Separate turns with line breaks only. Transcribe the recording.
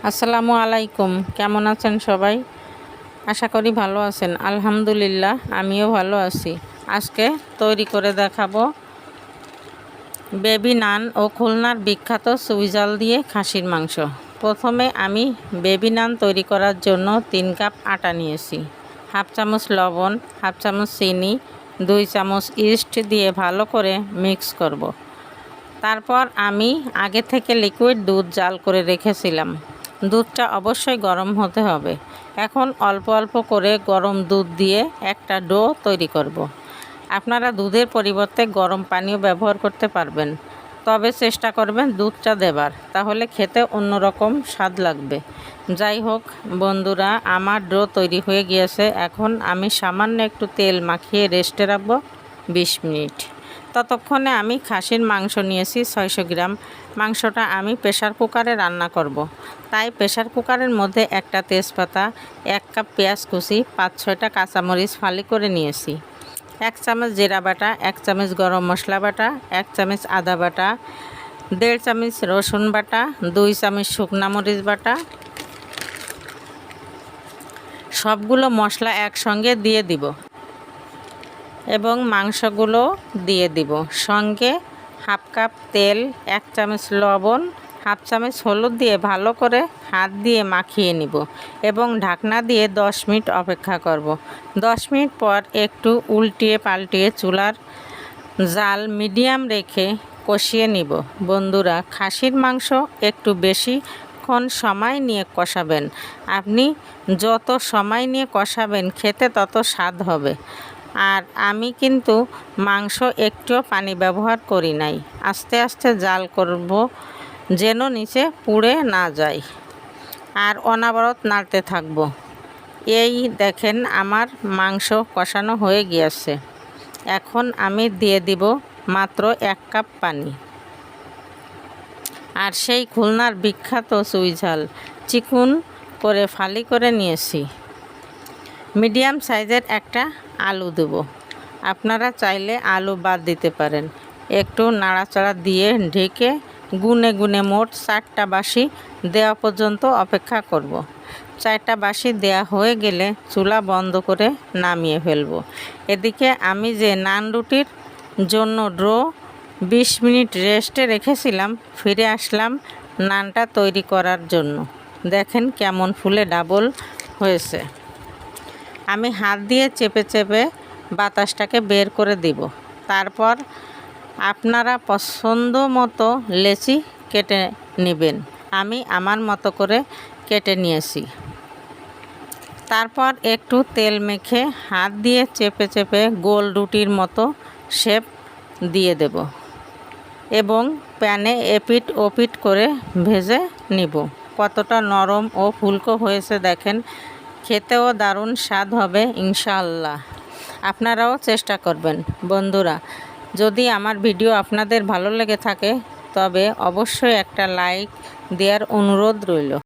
আসসালামু আলাইকুম। কেমন আছেন সবাই? আশা করি ভালো আছেন। আলহামদুলিল্লাহ, আমিও ভালো আছি। আজকে তৈরি করে দেখাবো বেবি নান ও খুলনার বিখ্যাত সুইজাল দিয়ে খাসির মাংস। প্রথমে আমি বেবি নান তৈরি করার জন্য 3 কাপ আটা নিয়েছি, হাফ চামচ লবণ, হাফ চামচ চিনি, 2 চামচ ইস্ট দিয়ে ভালো করে মিক্স করব। তারপর আমি আগে থেকে লিকুইড দুধ জাল করে রেখেছিলাম। দুধটা অবশ্যই গরম হতে হবে। এখন অল্প অল্প করে গরম দুধ দিয়ে একটা ডো তৈরি করব। আপনারা দুধের পরিবর্তে গরম পানিও ব্যবহার করতে পারবেন, তবে চেষ্টা করবেন দুধটা দেবার, তাহলে খেতে অন্যরকম স্বাদ লাগবে। যাই হোক বন্ধুরা, আমার ডো তৈরি হয়ে গিয়েছে। এখন আমি সামান্য একটু তেল মাখিয়ে রেস্টে রাখবো 20 মিনিট। ততক্ষণে আমি খাসির মাংস নিয়েছি 600 গ্রাম। মাংসটা আমি প্রেসার কুকারে রান্না করব। তাই প্রেসার কুকারের মধ্যে একটা তেজপাতা, 1 কাপ পেঁয়াজ কুচি, 5-6টা কাঁচামরিচ ফালি করে নিয়েছি, 1 চামচ জিরা বাটা, 1 চামচ গরম মশলা বাটা, 1 চামচ আদা বাটা, 1.5 চামচ রসুন বাটা, 2 চামচ শুকনা মরিচ বাটা। সবগুলো মশলা একসঙ্গে দিয়ে দিব এবং মাংসগুলো দিয়ে দিব। সঙ্গে হাফ কাপ তেল, 1 চামচ লবণ, হাফ চামচ হলুদ দিয়ে ভালো করে হাত দিয়ে মাখিয়ে নিব এবং ঢাকনা দিয়ে 10 মিনিট অপেক্ষা করব। 10 মিনিট পর একটু উল্টিয়ে পাল্টিয়ে চুলার জাল মিডিয়াম রেখে কষিয়ে নিব। বন্ধুরা, খাসির মাংস একটু বেশিক্ষণ সময় নিয়ে কষাবেন। আপনি যত সময় নিয়ে কষাবেন খেতে তত স্বাদ হবে। আর আমি কিন্তু মাংস একটুও পানি ব্যবহার করি নাই। আস্তে আস্তে জাল করব যেন নিচে পুড়ে না যায়, আর অনবরত নাড়তে থাকব। এই দেখেন আমার মাংস কষানো হয়ে গিয়েছে। এখন আমি দিয়ে দিব মাত্র 1 কাপ পানি। আর সেই খুলনার বিখ্যাত সুইঝাল চিকুন করে ফালি করে নিয়েছি। মিডিয়াম সাইজের একটা আলু দেব। আপনারা চাইলে আলু বাদ দিতে পারেন। একটু নাড়াচাড়া দিয়ে ঢেকে গুনে গুনে মোট 4টা বাঁশি দেওয়া পর্যন্ত অপেক্ষা করব। 4টা বাঁশি দেওয়া হয়ে গেলে চুলা বন্ধ করে নামিয়ে ফেলব। এদিকে আমি যে নান রুটির জন্য ডো 20 মিনিট রেস্টে রেখেছিলাম, ফিরে আসলাম নানটা তৈরি করার জন্য। দেখেন কেমন ফুলে ডাবল হয়েছে। আমি হাত দিয়ে চেপে চেপে বাতাসটাকে বের করে দিব। তারপর আপনারা পছন্দ মতো লেচি কেটে নেবেন। আমি আমার মতো করে কেটে নিয়েছি। তারপর একটু তেল মেখে হাত দিয়ে চেপে চেপে গোল রুটির মতো শেপ দিয়ে দেব এবং প্যানে এপিট ওপিট করে ভেজে নিব। কতটা নরম ও ফুলকো হয়েছে দেখেন। খেতেও দারুণ স্বাদ হবে ইনশাআল্লাহ। আপনারাও চেষ্টা করবেন। বন্ধুরা, যদি আমার ভিডিও আপনাদের ভালো লেগে থাকে তবে অবশ্যই একটা লাইক দেওয়ার অনুরোধ রইল।